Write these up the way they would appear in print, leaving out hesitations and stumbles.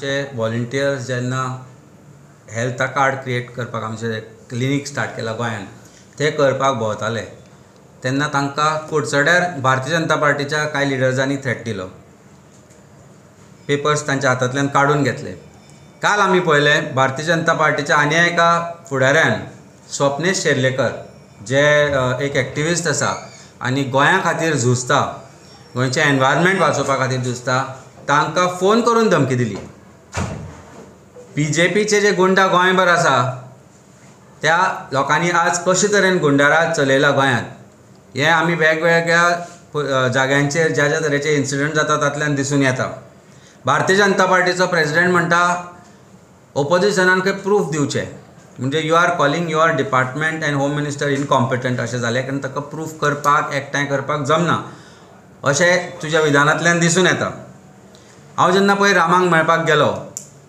आमचे व्हॉलंटियर्स जेन्ना health card create करपाक आमचे क्लिनीक स्टार्ट केला गोंयांत, ते करपाक भोंवताले तेन्ना तांकां कुडचड्यार भारतीय जनता पार्टीच्या कांय लिडर्सांनी थ्रेट दिलो, पेपर्स तांच्या हातांतल्यान काडून घेतले. काल आमी पळयलें भारतीय जनता पार्टीच्या आनी एका फुडाऱ्यान स्वप्नेश शेर्लेकर जे एक एक्टिविस्ट आसा आनी गोंया खातीर झुजता, गोंयचें एनवायरमेंट वाचोवपा खातीर झुजता, तांकां फोन करून धमकी दिली. BJPचे जे गुंडा गोंयभर आसा त्या लोकांनी आज कशे तरेन गुंडाराज चलयला गोंयांत हें आमी वेगवेगळ्या जाग्यांचेर ज्या ज्या तरेचे इन्सिडंट जाता तातूंतल्यान दिसून येता. भारतीय जनता पार्टीचो प्रेसिडेंट म्हणटा ओपोजिशनान खंय प्रूफ दिवचें, म्हणजे you are calling your department and home minister incompetent अशें जालें, कारण ताका प्रूफ करपाक एकठांय करपाक जमना अशें तुज्या विधानांतल्यान दिसून येता. हांव जेन्ना पळय रामाक मेळपाक गेलो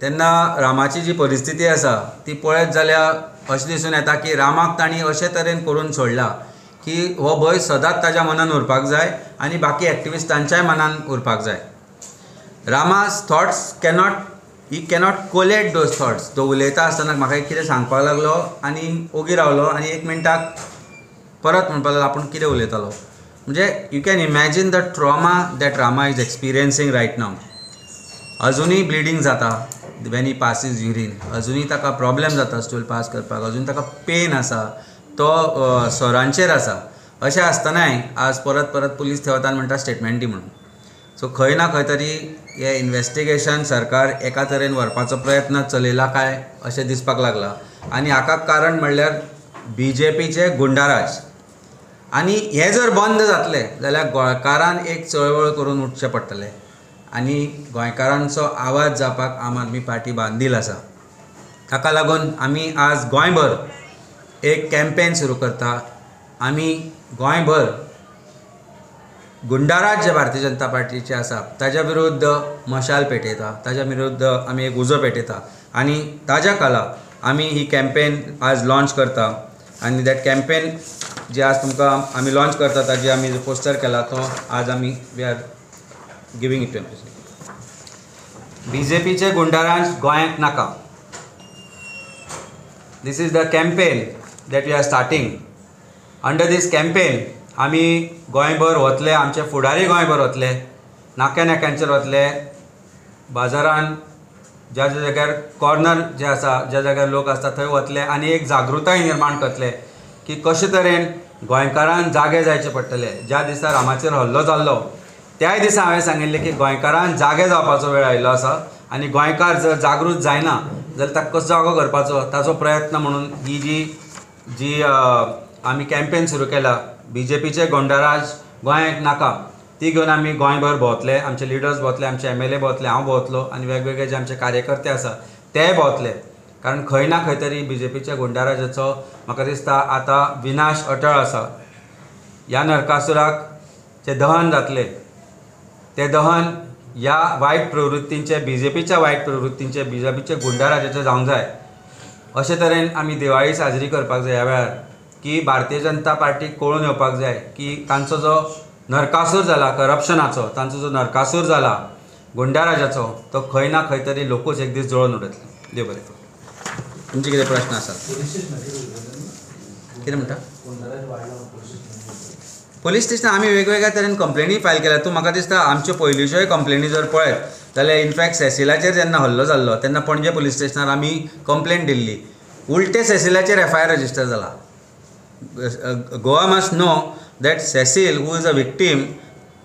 तेन्ना रामाची जी परिस्थिती आसा ती पळयत जाल्यार अशें दिसून येता की रामाक तांणी अशे तरेन करून सोडला की हो भंय सदांच ताज्या मनान उरपाक जाय आनी बाकी एक्टिविस्टांच्याय मनान उरपाक जाय. रामास thoughts he cannot collate those thoughts. तो उलयता आसतना म्हाका एक कितें सांगपाक लागलो आनी ओगी रावलो आनी एक मिनटाक परत म्हणपाक लागलो आपूण कितें उलयतालो. म्हणजे you can imagine the trauma that Rama is experiencing right now. अजुनूय ब्लिडींग जाता वेन ही पासीस युरीन, अजुनूय ताका प्रॉब्लेम जाता स्टूल पास करपाक, अजून ताका पेन आसा, तो सोरांचेर आसा. अशें आसतनाय आज परत परत पुलीस थंय वता आनी म्हणटा स्टेटमेंट दी म्हणून. सो खंय ना खंय तरी हे इन्वेस्टिगेशन सरकार एका तरेन व्हरपाचो प्रयत्न चलयला काय अशें दिसपाक लागला. आनी हाका कारण म्हणल्यार BJPचे गुंडाराज. आनी हें जर बंद जातलें जाल्यार गोंयकारान एक चळवळ करून उठचें पडटलें आनी गोंयकारांचो आवाज जावपाक आम आदमी पार्टी बांदील आसा. ताका लागून आमी आज गोंयभर एक कॅम्पेन सुरू करता. आमी गोंयभर गुंडाराज जे भारतीय जनता पार्टीचे आसा ताज्या विरुद्ध मशाल पेटयता, ताज्या विरुद्ध आमी एक उजो पेटयता आनी ताज्या खाला आमी ही कॅम्पेन आज लॉन्च करता. आनी दॅट कॅम्पेन जे आज तुमकां आमी लॉन्च करता ताजे आमी जो पोस्टर केला तो आज आमी we are giving it to BJPचे गुंडाराज गोंयांत नाका. This is the campaign that we are starting. Under this campaign आमी गोंयभर वतले, आमचे फुडारी गोंयभर वतले, नाक्या नाक्यांचेर वतले, बाजारान ज्या ज्या जाग्यार कॉर्नर जे आसा ज्या जाग्यार लोक आसता थंय वतले आनी एक जागृताय निर्माण करतले की कशे तरेन गोंयकारांक जागे जायचे पडटले. ज्या दिसा रामाचेर हल्लो जाल्लो त्याय दिसा हांवें सांगिल्लें की गोंयकारांक जागे जावपाचो वेळ आयिल्लो आसा आनी गोंयकार जर जागृत जायना जाल्यार ताका कसो जागो करपाचो ताचो प्रयत्न म्हणून ही जी आमी कॅम्पेन सुरू केला BJPचे गुंडाराज गोंयांत नाका ती घेवन आमी गोंयभर भोंवतले, आमचे लिडर्स भोंवतले, आमचे MLA भोंवतले, हांव भोंवतलो आनी वेगवेगळे जे आमचे कार्यकर्ते आसा तेय भोंवतले. कारण खंय ना खंय तरी BJPच्या गुंडाराजाचो म्हाका दिसता आतां विनाश अटळ आसा. ह्या नरकासुराक जे दहन जातलें तें दहन ह्या वायट प्रवृत्तींचे BJPच्या वायट प्रवृत्तींचे BJPचे गुंडाराजाचे जावंक जाय. अशे तरेन आमी दिवाळी साजरी करपाक जाय ह्या वेळार की भारतीय जनता पार्टीक कळून येवपाक जाय की तांचो जो नरकासूर जाला करप्शनाचो, तांचो जो नरकासूर जाला गुंडाराजाचो तो खंय ना खंय तरी लोकूच एक दीस जळोवन उडयतले. देव बरें करूं. तुमचे कितें प्रश्न आसात? कितें म्हणटा? पुलीस स्टेशन आमी वेगवेगळ्या तरेन कंप्लेनी फायल केल्या. तूं म्हाका दिसता आमच्यो पयलींच्योय कंप्लेनी जर पळयत जाल्यार इनफॅक्ट सेसिलाचेर जेन्ना हल्लो जाल्लो तेन्ना पणजे पुलीस स्टेशनार आमी कंप्लेन दिल्ली. उलटे सेसिलाचेर FIR रजिस्टर जाला. Goa must know that Cecil who is a victim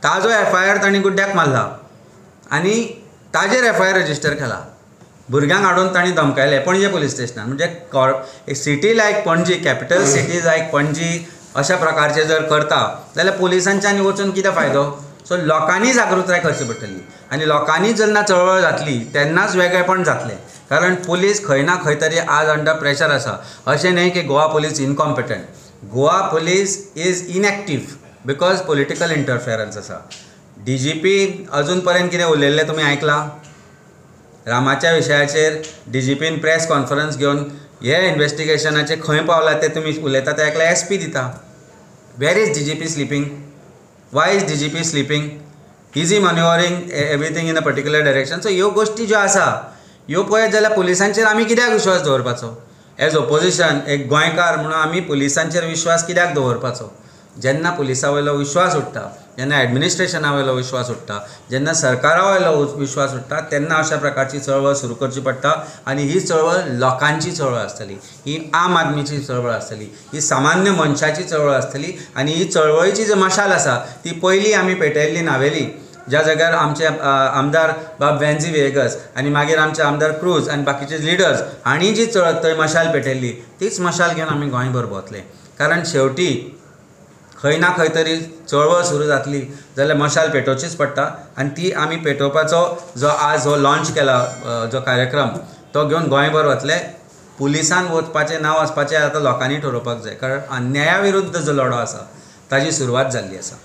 ताजो FIR तांणी गुड्ड्याक मारला आनी ताजेर FIR रजिस्टर केला. भुरग्यांक हाडून तांणी धमकायले पणजे पुलीस स्टेशनार. म्हणजे सिटी लायक पणजी, कॅपिटल सिटी लायक पणजी अशा प्रकारचे जर करता जाल्यार पुलिसांच्यानी वचून कितें फायदो. सो लोकांनी जागृताय करची पडटली आनी लोकांनी जेन्ना चळवळ जातली तेन्नाच वेगळेपण जातलें. कारण पुलीस खंय ना खंय तरी आज अंडर प्रेशर आसा. अशें न्हय की Goa police incompetent. Goa police is inactive because political interference आसा. DGP अजून पर्यंत कितें उलयल्लें तुमी आयकलां? रामाच्या विशयाचेर DGPन प्रेस कॉन्फरन्स घेवन हे इन्वेस्टिगेशनाचे खंय पावला ते तुमी उलयता ते एकल्या SP दिता. Where is DGP sleeping? Why is DGP sleeping? Is he manoeuvring everything in a particular direction? So ह्यो गोश्टी ज्यो आसा ह्यो पळयत जाल्यार पुलिसांचेर आमी कित्याक विश्वास दवरपाचो? एज ऑपोजिशन एक गोंयकार म्हणून आमी पुलिसांचेर विश्वास कित्याक दवरपाचो? जेन्ना पुलिसा वयलो विश्वास उठ्ठा, जेन्ना एडमिनिस्ट्रेशना वयलो विश्वास उठ्ठा, जेन्ना सरकारा वयलो विश्वास उठ्ठा, तेन्ना अशा प्रकारची चळवळ सुरू करची पडटा. आनी ही चळवळ लोकांची चळवळ आसतली, ही आम आदमीची चळवळ आसतली, ही सामान्य मनशाची चळवळ आसतली. आनी ही चळवळीची जी मशाल आसा ती पयलीं आमी पेटयल्ली नावेली, ज्या जाग्यार आमचे आमदार बाब वेन्झी वेगस आनी मागीर आमचे आमदार क्रूज आनी बाकीचे लिडर्स हांणी जी थंय मशाल पेटयल्ली तीच मशाल घेवन आमी गोंयभर भोंवतले. कारण शेवटी खंय ना खंय तरी चळवळ सुरू जातली जाल्यार मशाल पेटोवचीच पडटा. आनी ती आमी पेटोवपाचो जो आज हो लॉन्च केला जो कार्यक्रम तो घेवन गोंयभर वतले. पुलिसान वचपाचें ना वचपाचें आतां लोकांनी ठरोवपाक जाय. कारण अन्याया विरुद्ध जो लढो आसा ताची सुरवात जाल्ली आसा.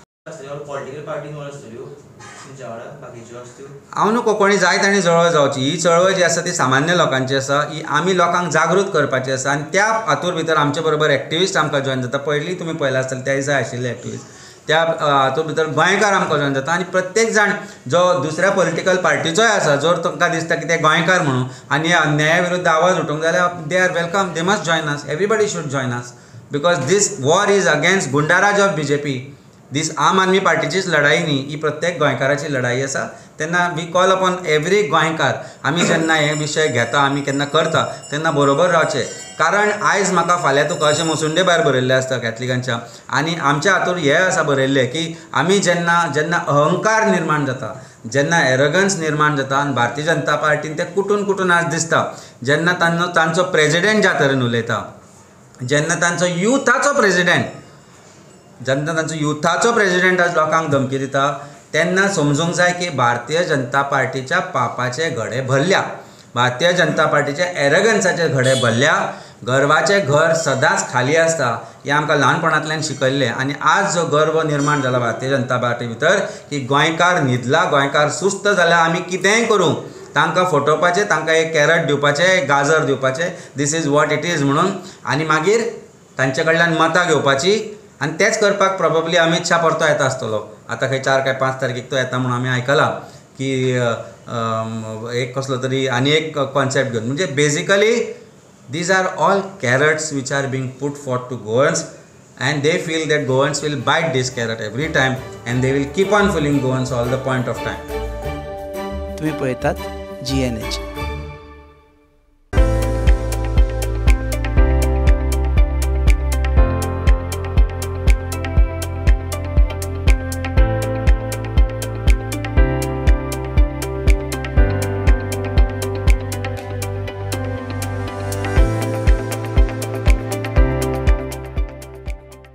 हांव न्हू कोंकणी जाय ताणी चळवळ जावची. ही चळवळ जी आसा ती सामान्य लोकांची आसा. ही आमी लोकांक जागृत करपाची आसा. आनी त्या हातूंत भितर आमचे बरोबर एक्टिविस्ट आमकां जॉयन जाता. पयलीं तुमी पळयलां आसतलें त्या दिसा आशिल्ले एक्टिविस्ट, त्या हातूंत भितर गोंयकार आमकां जॉयन जाता. आनी प्रत्येक जाण जो दुसऱ्या पॉलिटिकल पार्टीचोय आसा, जर तांकां दिसता की ते गोंयकार म्हणून आनी अन्याया विरुद्ध आवाज उठोवंक जाल्यार they are welcome, they must join us. Everybody should join us because this war is against गुंडाराज of BJP. This Aam Aadmi पार्टीचीच लढाई न्ही, ही प्रत्येक गोंयकाराची लढाई आसा. तेन्ना वी कॉल अपॉन एवरी गोंयकार, आमी जेन्ना हे विशय घेता, आमी केन्ना करता तेन्ना बरोबर रावचें. कारण आयज म्हाका फाल्यां तुका अशें मुसुंडे भायर बरयल्ले आसता कॅथलिकांच्या, आनी आमच्या हातूंत हें आसा बरयल्लें की आमी जेन्ना अहंकार निर्माण जाता, जेन्ना एरोगन्स निर्माण जाता आनी भारतीय जनता पार्टीन ते कुटून आज दिसता, जेन्ना तांचो प्रेजिडेंट ज्या तरेन उलयता, जेन्ना तांचो युथाचो प्रेजिडेंट आज लोकांक धमकी दिता, तेन्ना समजूंक जाय की भारतीय जनता पार्टीच्या पापाचे घडे भरल्या, भारतीय जनता पार्टीच्या एरोगन्साचे घडे भरल्या. गर्वाचें घर सदांच खाली आसता हें आमकां ल्हानपणांतल्यान शिकयल्लें. आनी आज जो गर्व निर्माण जाला भारतीय जनता पार्टी भितर की गोंयकार न्हिदला, गोंयकार सुस्त जाला, आमी कितेंय करूं तांकां फटोवपाचें, तांकां एक कॅरट दिवपाचें, एक गाजर दिवपाचें, this is what it is म्हणून, आनी मागीर तांचे कडल्यान मतां घेवपाची. आनी तेच करपाक प्रोबेबली अमित शाह परतो येता आसतलो. आतां खंय 4 काय 5 तारखेक तो येता म्हणून आमी आयकलां की एक कसलो तरी आनी एक कॉन्सेप्ट घेवन. म्हणजे basically these are all carrots which are being put forth to Goans, and they feel that Goans will bite this carrot every time and they will keep on fooling Goans all the point of time. तुम्ही पळयतात GNH.